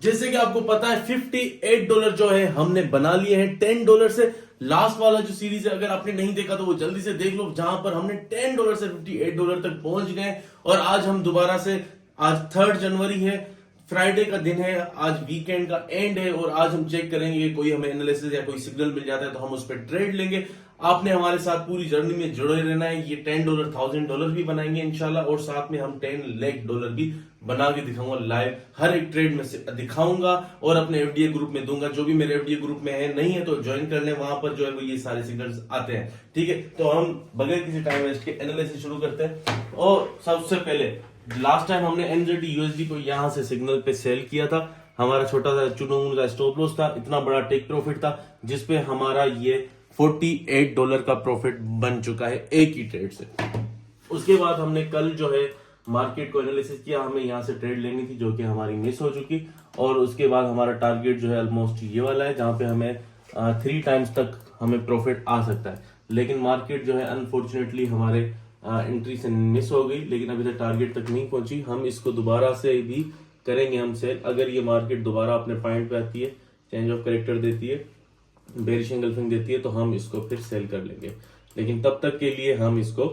जैसे कि आपको पता है $58 जो है हमने बना लिए हैं $10 से। लास्ट वाला जो सीरीज है अगर आपने नहीं देखा तो वो जल्दी से देख लो, जहां पर हमने $10 से $58 तक पहुंच गए। और आज हम दोबारा से, आज 3 जनवरी है, फ्राइडे का दिन है, आज वीकेंड का एंड है, और आज हम चेक करेंगे कि कोई हमें एनालिसिस या कोई सिग्नल मिल जाता है तो हम उस पर ट्रेड लेंगे। आपने हमारे साथ पूरी जर्नी में जुड़े रहना है। ये $10 $1000 भी बनाएंगे इंशाल्लाह, और साथ में हम $10 लाख भी बना के दिखाऊंगा लाइव, हर एक ट्रेड में से दिखाऊंगा और अपने एफडीए ग्रुप में दूंगा। जो भी मेरे एफडीए ग्रुप में है, नहीं है तो ज्वाइन कर ले, वहां पर जो है वो ये सारे सिग्नल्स आते हैं। ठीक है, तो हम बगैर किसी टाइम वेस्ट के एनालिसिस शुरू करते हैं। और सबसे पहले लास्ट टाइम हमने एनजेडी यूएसडी को यहां से सिग्नल पे सेल किया था। हमारा छोटा सा चुनून का स्टॉप लॉस था, इतना बड़ा टेक प्रॉफिट था जिसपे हमारा ये $48 का प्रॉफिट बन चुका है एक ही ट्रेड से। उसके बाद हमने कल जो है मार्केट को एनालिसिस किया, हमें यहाँ से ट्रेड लेनी थी जो कि हमारी मिस हो चुकी। और उसके बाद हमारा टारगेट जो है ऑलमोस्ट ये वाला है, जहां पे हमें 3 टाइम्स तक हमें प्रॉफिट आ सकता है। लेकिन मार्केट जो है अनफॉर्चुनेटली हमारे एंट्री से मिस हो गई, लेकिन अभी तक टारगेट तक नहीं पहुंची। हम इसको दोबारा से भी करेंगे हम सेल, अगर ये मार्केट दोबारा अपने पॉइंट पे आती है, चेंज ऑफ कैरेक्टर देती है, बेरिश एंगल्फिंग देती है, तो हम इसको फिर सेल कर लेंगे। लेकिन तब तक के लिए हम इसको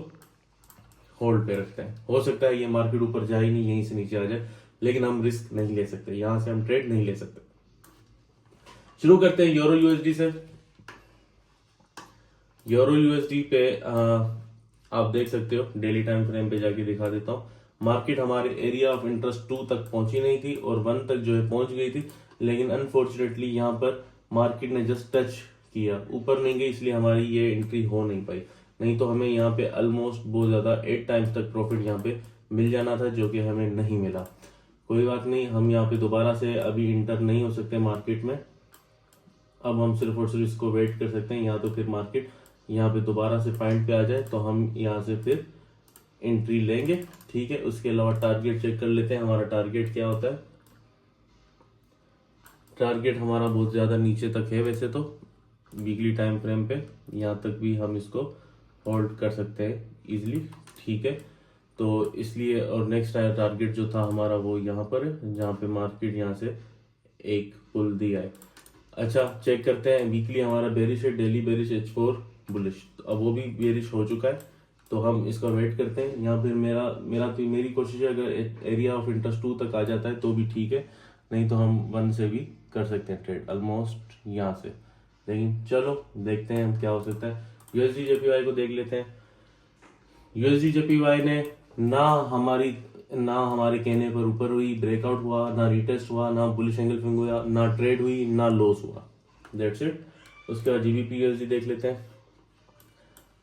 होल्ड पे रखते हैं। हो सकता है ये मार्केट ऊपर जाए ही नहीं, यहीं से नीचे आ जाए, लेकिन हम रिस्क नहीं ले सकते, यहां से हम ट्रेड नहीं ले सकते। शुरू करते हैं यूरो यूएसडी से। यूरो यूएसडी पे आप देख सकते हो, डेली टाइम फ्रेम पे जाके दिखा देता हूं। मार्केट हमारे एरिया ऑफ इंटरेस्ट 2 तक पहुंची नहीं थी और 1 तक जो है पहुंच गई थी, लेकिन अनफॉर्चुनेटली यहां पर मार्केट ने जस्ट टच किया, ऊपर नहीं गई, इसलिए हमारी ये एंट्री हो नहीं पाई। नहीं तो हमें यहाँ पे ऑलमोस्ट बहुत ज्यादा 8 टाइम्स तक प्रॉफिट यहाँ पे मिल जाना था, जो कि हमें नहीं मिला। कोई बात नहीं, हम यहाँ पे दोबारा से अभी इंटर नहीं हो सकते मार्केट में। अब हम सिर्फ और सिर्फ इसको वेट कर सकते हैं, या तो फिर मार्केट यहाँ पे दोबारा से पॉइंट पे आ जाए तो हम यहाँ से फिर एंट्री लेंगे। ठीक है, उसके अलावा टारगेट चेक कर लेते हैं, हमारा टारगेट क्या होता है। टारगेट हमारा बहुत ज्यादा नीचे तक है वैसे तो, वीकली टाइम फ्रेम पे यहाँ तक भी हम इसको होल्ड कर सकते हैं इजिली। ठीक है, तो इसलिए, और नेक्स्ट टारगेट जो था हमारा वो यहाँ पर है, जहाँ पे मार्केट यहाँ से एक पुल दिया है। अच्छा, चेक करते हैं वीकली हमारा बेरिश है, डेली बेरिश H4 बुलिश, अब वो भी बेरिश हो चुका है, तो हम इसका वेट करते हैं। यहाँ फिर मेरी कोशिश है, अगर एरिया ऑफ इंटरेस्ट 2 तक आ जाता है तो भी ठीक है, नहीं तो हम 1 से भी कर सकते हैं ट्रेड ऑलमोस्ट यहाँ से। लेकिन चलो देखते हैं हम क्या हो सकता है। यूएसडी जेपीवाई को देख लेते हैं। यूएसडी जेपीवाई ने ना हमारे कहने पर ऊपर हुई, ब्रेकआउट हुआ, ना रिटेस्ट हुआ, ना बुलिश एंगल्फिंग हुआ, ना ट्रेड हुई, ना लॉस हुआ, दैट्स इट। उसके बाद जीबीपी यूएसडी देख लेते हैं।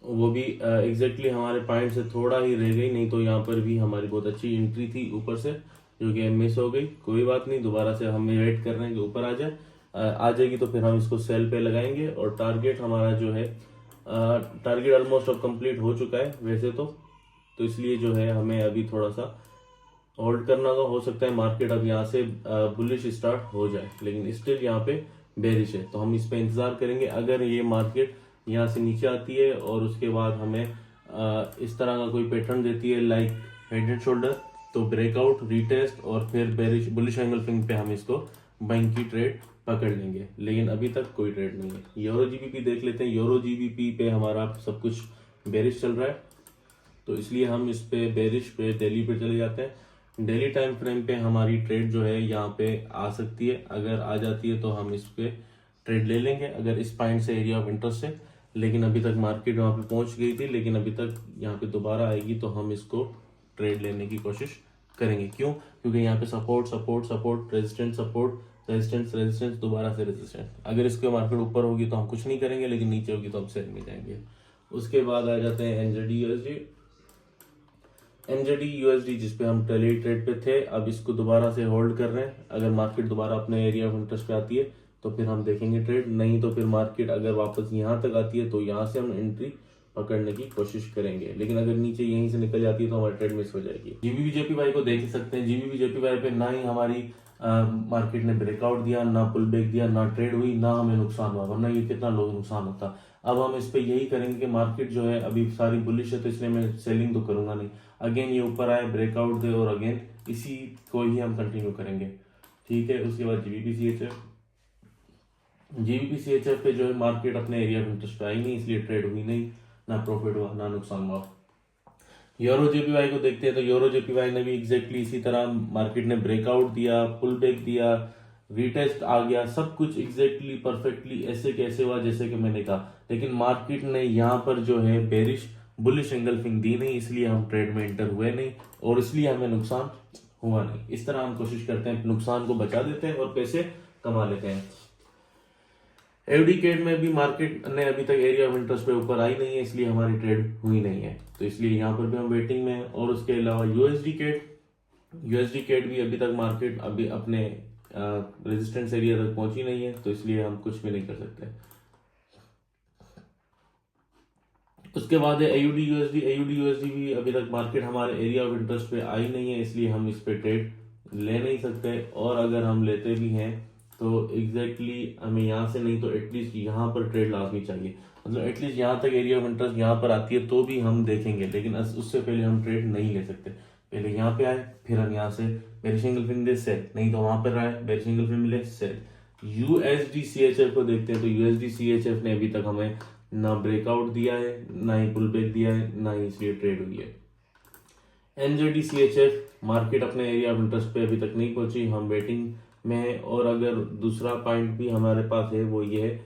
वो भी एग्जैक्टली हमारे पॉइंट से थोड़ा ही रह गई, नहीं तो यहाँ पर भी हमारी बहुत अच्छी एंट्री थी ऊपर से, जो कि मिस हो गई। कोई बात नहीं, दोबारा से हम वेट कर रहे हैं कि ऊपर आ जाए, आ जाएगी तो फिर हम इसको सेल पे लगाएंगे। और टारगेट हमारा जो है, टारगेट ऑलमोस्ट अब कंप्लीट हो चुका है वैसे तो इसलिए जो है हमें अभी थोड़ा सा होल्ड करना होगा। हो सकता है मार्केट अब यहाँ से बुलिश स्टार्ट हो जाए, लेकिन स्टिल यहाँ पे बेरिश है, तो हम इस पे इंतजार करेंगे। अगर ये मार्केट यहाँ से नीचे आती है और उसके बाद हमें इस तरह का कोई पैटर्न देती है लाइक हेड एंड शोल्डर, तो ब्रेकआउट, रीटेस्ट और फिर बेरिश बुलिश एंगल्फिंग पे हम इसको बाइंग की ट्रेड पकड़ लेंगे। लेकिन अभी तक कोई ट्रेड नहीं है। यूरो जीबीपी देख लेते हैं। यूरो जीबीपी पे हमारा सब कुछ बेरिश चल रहा है, तो इसलिए हम इस पे बेरिश पे डेली पे चले जाते हैं। डेली टाइम फ्रेम पे हमारी ट्रेड जो है यहाँ पे आ सकती है, अगर आ जाती है तो हम इस पे ट्रेड ले लेंगे, अगर इस पॉइंट से एरिया ऑफ इंटरेस्ट से। लेकिन अभी तक मार्केट वहां पे पहुंच गई थी, लेकिन अभी तक यहाँ पे दोबारा आएगी तो हम इसको ट्रेड लेने की कोशिश करेंगे। क्यों? क्योंकि यहाँ पे support support support, resistance support, resistance resistance, दोबारा से रेजिस्टेंस। अगर इसके मार्केट ऊपर होगी तो हम कुछ नहीं करेंगे, लेकिन नीचे होगी तो हम सेल में जाएंगे। उसके बाद आ जाते हैं एनजेडी यूएसडी। एनजेडी यूएसडी जिसपे हम डेली ट्रेड पे थे, अब इसको दोबारा से होल्ड कर रहे हैं। अगर मार्केट दोबारा अपने एरिया ऑफ इंटरेस्ट पे आती है तो फिर हम देखेंगे ट्रेड, नहीं तो फिर मार्केट अगर वापस यहाँ तक आती है तो यहाँ से हम एंट्री पकड़ने की कोशिश करेंगे। लेकिन अगर नीचे यहीं से निकल जाती है तो हमारी ट्रेड मिस हो जाएगी। जीबीपी जेपीवाई को देख सकते हैं। जीबीपी जेपीवाई पे ना ही हमारी मार्केट ने ब्रेकआउट दिया, ना पुल बैक दिया, ना ट्रेड हुई, ना हमें नुकसान हुआ, वरना ये कितना लोग नुकसान होता। अब हम इस पे यही करेंगे कि मार्केट जो है अभी सारी बुलिश है, तो इसलिए मैं सेलिंग तो करूंगा नहीं। अगेन ये ऊपर आए, ब्रेकआउट दे और अगेन इसी को ही हम कंटिन्यू करेंगे। ठीक है। उसके बाद जीबीपी सीएचएफ पे जो है मार्केट अपने एरिया ऑफ इंटरेस्ट पे आई नहीं, इसलिए ट्रेड हुई नहीं, ना प्रॉफिट हुआ ना नुकसान हुआ। यूरो जेपीवाई को देखते हैं तो यूरो जेपीवाई ने भी एग्जैक्टली इसी तरह मार्केट ने ब्रेकआउट दिया, पुल बैक दिया, रीटेस्ट आ गया, सब कुछ एग्जैक्टली परफेक्टली ऐसे कैसे हुआ जैसे कि मैंने कहा। लेकिन मार्केट ने यहाँ पर जो है बेरिश बुलिश एंगल्फिंग दी नहीं, इसलिए हम ट्रेड में एंटर हुए नहीं और इसलिए हमें नुकसान हुआ नहीं। इस तरह हम कोशिश करते हैं नुकसान को बचा देते हैं और पैसे कमा लेते हैं। एफडी कैट में भी मार्केट ने अभी तक एरिया ऑफ इंटरेस्ट पे ऊपर आई नहीं है, इसलिए हमारी ट्रेड हुई नहीं है, तो इसलिए यहाँ पर भी हम वेटिंग में हैं। और उसके अलावा यूएसडी कैट भी अभी तक मार्केट अभी अपने रेजिस्टेंस एरिया तक पहुंची नहीं है, तो इसलिए हम कुछ भी नहीं कर सकते। उसके बाद है एयूडी यूएसडी भी अभी तक मार्केट हमारे एरिया ऑफ इंटरेस्ट पे आई नहीं है, इसलिए हम इस पे ट्रेड ले नहीं सकते। और अगर हम लेते भी हैं तो एग्जैक्टली हमें यहाँ से नहीं तो एटलीस्ट यहाँ पर ट्रेड लाजमी चाहिए, मतलब एटलीस्ट यहाँ तक एरिया ऑफ इंटरेस्ट यहाँ पर आती है तो भी हम देखेंगे, लेकिन उससे पहले हम ट्रेड नहीं ले सकते। पहले यहाँ पे आए, फिर हम यहाँ से बेरिश एंगल्फिंग दे सेल, नहीं तो वहां पर आए बेरिश एंगल्फिंग मिले सेल। यूएसडी सीएचएफ को देखते हैं तो यूएसडी सीएचएफ ने अभी तक हमें ना ब्रेकआउट दिया है, ना ही पुल बैक दिया है, ना ही इसलिए ट्रेड हुई है। एनजेडी सीएचएफ मार्केट अपने एरिया ऑफ इंटरेस्ट पे अभी तक नहीं पहुंची, हम वेटिंग में है। और अगर दूसरा पॉइंट भी हमारे पास है वो ये है,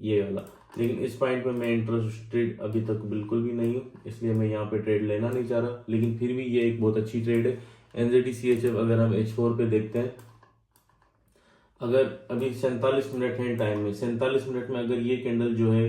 ये वाला, लेकिन इस पॉइंट पे मैं इंटरेस्टेड अभी तक बिल्कुल भी नहीं हूँ, इसलिए मैं यहाँ पे ट्रेड लेना नहीं चाह रहा। लेकिन फिर भी ये एक बहुत अच्छी ट्रेड है। एनजेडी सीएचएफ अगर हम H4 पे देखते हैं, अगर अभी 47 मिनट है टाइम में, 47 मिनट में अगर ये कैंडल जो है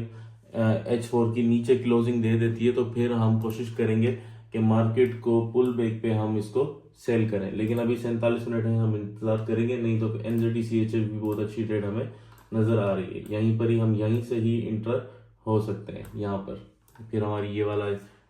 H4 की नीचे क्लोजिंग दे देती है तो फिर हम कोशिश करेंगे कि मार्केट को पुल बैक पे हम इसको सेल करें। लेकिन अभी 47 मिनट है, हम इंतजार करेंगे, नहीं तो एनजेडी सीएचएफ भी बहुत अच्छी ट्रेड हमें नजर आ रही है। यहीं पर ही हम यहीं से ही इंटर हो सकते हैं, यहाँ पर फिर हमारी ये वाला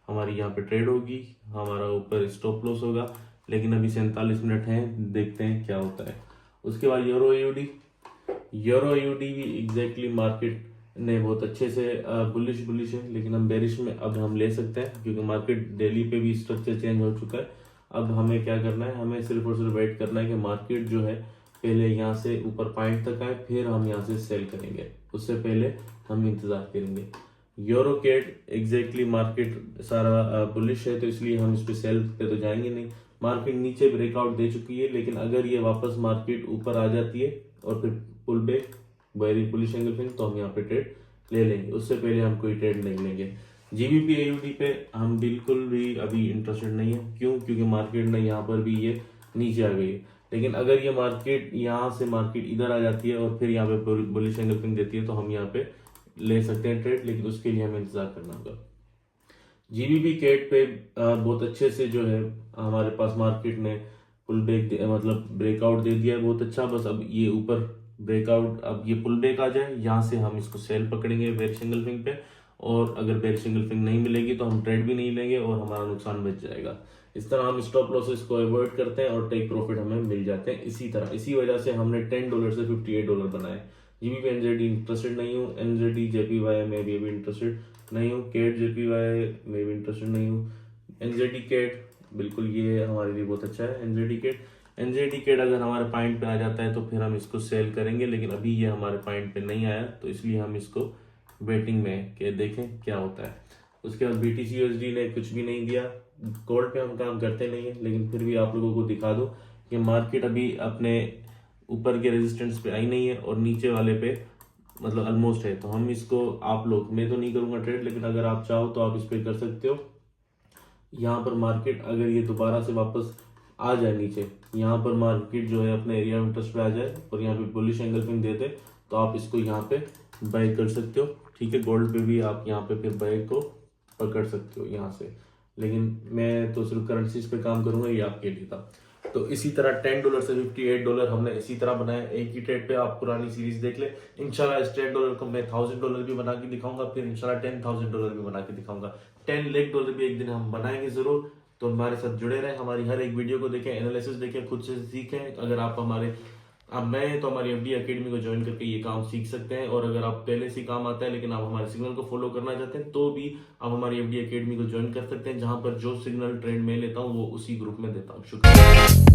हमारी यहाँ पे ट्रेड होगी, हमारा ऊपर स्टॉप लॉस होगा। लेकिन अभी 47 मिनट हैं, देखते हैं क्या होता है। उसके बाद यूरो यूडी भी एग्जैक्टली मार्केट ने बहुत अच्छे से बुलिश है, लेकिन हम बेरिश में अब हम ले सकते हैं क्योंकि मार्केट डेली पे भी स्ट्रक्चर चेंज हो चुका है। अब हमें क्या करना है, हमें सिर्फ और सिर्फ वेट करना है कि मार्केट जो है पहले यहाँ से ऊपर पॉइंट तक आए, फिर हम यहाँ से सेल करेंगे, उससे पहले हम इंतजार करेंगे। यूरो कैट एग्जैक्टली मार्केट सारा बुलिश है, तो इसलिए हम इस पे सेल पे तो जाएंगे नहीं। मार्केट नीचे ब्रेकआउट दे चुकी है, लेकिन अगर ये वापस मार्केट ऊपर आ जाती है और फिर पुल बैक बुलिश एंगल्फिंग, तो हम यहाँ पे ट्रेड ले लेंगे, उससे पहले हम कोई ट्रेड नहीं लेंगे। जीबीपी एयूडी पे हम बिल्कुल भी अभी इंटरेस्टेड नहीं है। क्यों? क्योंकि मार्केट ने यहाँ पर भी ये नीचे आ गई है। लेकिन अगर ये मार्केट यहाँ से मार्केट इधर आ जाती है और फिर यहाँ पे बुलिश एंगल्फिंग देती है तो हम यहाँ पे ले सकते हैं ट्रेड, लेकिन उसके लिए हमें इंतजार करना होगा। जीबीपी कैट पे बहुत अच्छे से जो है हमारे पास मार्केट ने पुल बैक मतलब ब्रेकआउट दे दिया है बहुत अच्छा। बस अब ये ऊपर ब्रेकआउट, अब ये पुल बैक आ जाए, यहाँ से हम इसको सेल पकड़ेंगे बेरिश एंगल्फिंग पे, और अगर बेरिश एंगल्फिंग नहीं मिलेगी तो हम ट्रेड भी नहीं लेंगे और हमारा नुकसान बच जाएगा। इस तरह हम स्टॉप लॉसेस को अवॉइड करते हैं और टेक प्रॉफिट हमें मिल जाते हैं। इसी वजह से हमने $10 से $58 बनाए। जीबीपी एनजेडी इंटरेस्टेड नहीं हूँ, एनजेडी जेपीवाई में भी अभी इंटरेस्टेड नहीं हूँ, कैट जेपीवाई में भी इंटरेस्टेड नहीं हूँ। एनजेडी कैट बिल्कुल ये हमारे लिए बहुत अच्छा है। एनजेडी कैट अगर हमारे पॉइंट पे आ जाता है तो फिर हम इसको सेल करेंगे, लेकिन अभी ये हमारे पॉइंट पे नहीं आया, तो इसलिए हम इसको वेटिंग में के देखें क्या होता है। उसके बाद बीटीसी यूएसडी ने कुछ भी नहीं दिया। गोल्ड पे हम काम करते नहीं है, लेकिन फिर भी आप लोगों को दिखा दो कि मार्केट अभी अपने ऊपर के रेजिस्टेंस पे आई नहीं है और नीचे वाले पे मतलब ऑलमोस्ट है, तो हम इसको आप लोग, मैं तो नहीं करूंगा ट्रेड, लेकिन अगर आप चाहो तो आप इस पे कर सकते हो। यहाँ पर मार्केट अगर ये दोबारा से वापस आ जाए नीचे, यहाँ पर मार्केट जो है अपने एरिया इंटरेस्ट पे आ जाए और यहाँ पे बुलिश एंगल्फिंग दे दे, तो आप इसको यहाँ पे बाय कर सकते हो। ठीक है, गोल्ड पे भी आप यहाँ पे फिर बाय को पकड़ सकते हो यहाँ से, लेकिन मैं तो सिर्फ करेंसीज पे काम करूंगा, ये आपके लिए था। तो इसी तरह $10 से $58 हमने इसी तरह बनाया एक ही ट्रेड पे। आप पुरानी सीरीज देख ले, इंशाल्लाह इस $10 को मैं $1000 भी बना के दिखाऊंगा, फिर इंशाल्लाह $10,000 भी बना के दिखाऊंगा। $10 लाख भी एक दिन हम बनाएंगे जरूर। तो हमारे साथ जुड़े रहे, हमारी हर एक वीडियो को देखें, एनालिसिस देखें, खुद से सीखें। अगर आप मैं तो हमारी एफडी एकेडमी को ज्वाइन करके ये काम सीख सकते हैं। और अगर आप पहले से काम आता है लेकिन आप हमारे सिग्नल को फॉलो करना चाहते हैं तो भी आप हमारी एफडी एकेडमी को ज्वाइन कर सकते हैं, जहां पर जो सिग्नल ट्रेंड में लेता हूँ वो उसी ग्रुप में देता हूँ। शुक्रिया।